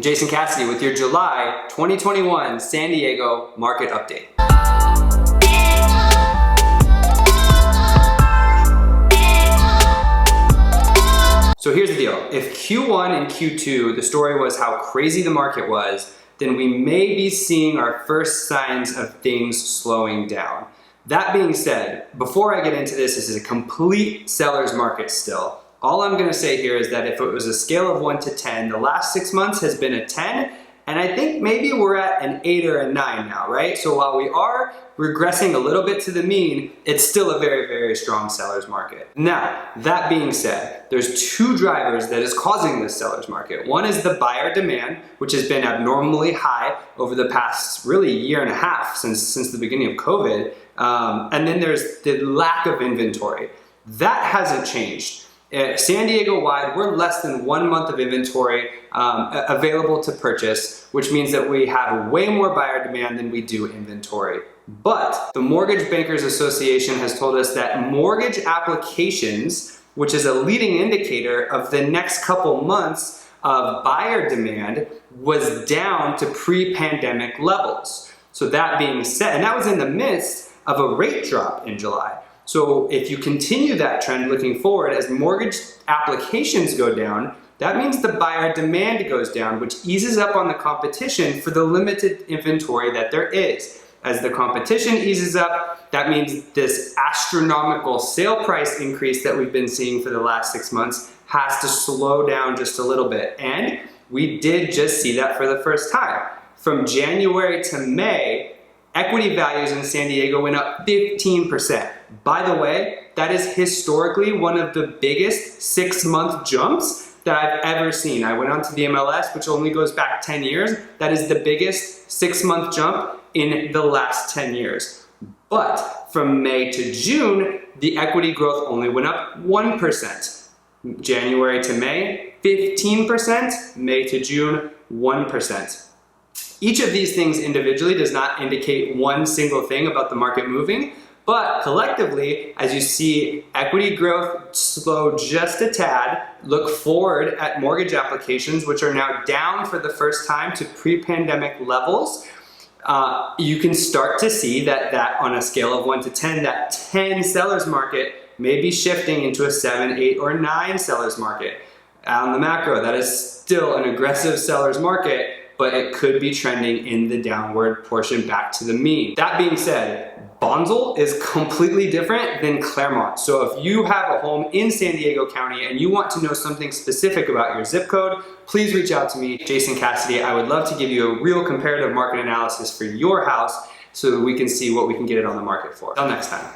I'm Jason Cassity with your July 2021 San Diego market update. So here's the deal. If Q1 and Q2, the story was how crazy the market was, then we may be seeing our first signs of things slowing down. That being said, before I get into this is a complete seller's market still. All I'm gonna say here is that if it was a scale of 1 to 10, the last 6 months has been a 10, and I think maybe we're at an 8 or a 9 now, right? So while we are regressing a little bit to the mean, it's still a very, very strong seller's market. Now, that being said, there's two drivers that is causing this seller's market. One is the buyer demand, which has been abnormally high over the past really year and a half since the beginning of COVID. And then there's the lack of inventory. That hasn't changed. San Diego wide, we're less than 1 month of inventory available to purchase, which means that we have way more buyer demand than we do inventory. But the Mortgage Bankers Association has told us that mortgage applications, which is a leading indicator of the next couple months of buyer demand, was down to pre-pandemic levels. So that being said, and that was in the midst of a rate drop in July. So if you continue that trend looking forward, as mortgage applications go down, that means the buyer demand goes down, which eases up on the competition for the limited inventory that there is. As the competition eases up, that means this astronomical sale price increase that we've been seeing for the last 6 months has to slow down just a little bit. And we did just see that for the first time. From January to May, equity values in San Diego went up 15%. By the way, that is historically one of the biggest 6-month jumps that I've ever seen. I went onto the MLS, which only goes back 10 years. That is the biggest 6-month jump in the last 10 years. But from May to June, the equity growth only went up 1%. January to May, 15%. May to June, 1%. Each of these things individually does not indicate one single thing about the market moving, but collectively, as you see equity growth slow just a tad, look forward at mortgage applications, which are now down for the first time to pre-pandemic levels, you can start to see that on a scale of 1 to 10, that 10 seller's market may be shifting into a 7, 8, or 9 seller's market. On the macro, that is still an aggressive seller's market, but it could be trending in the downward portion back to the mean. That being said, Bonzel is completely different than Claremont. So if you have a home in San Diego County and you want to know something specific about your zip code, please reach out to me, Jason Cassity. I would love to give you a real comparative market analysis for your house so that we can see what we can get it on the market for. Until next time.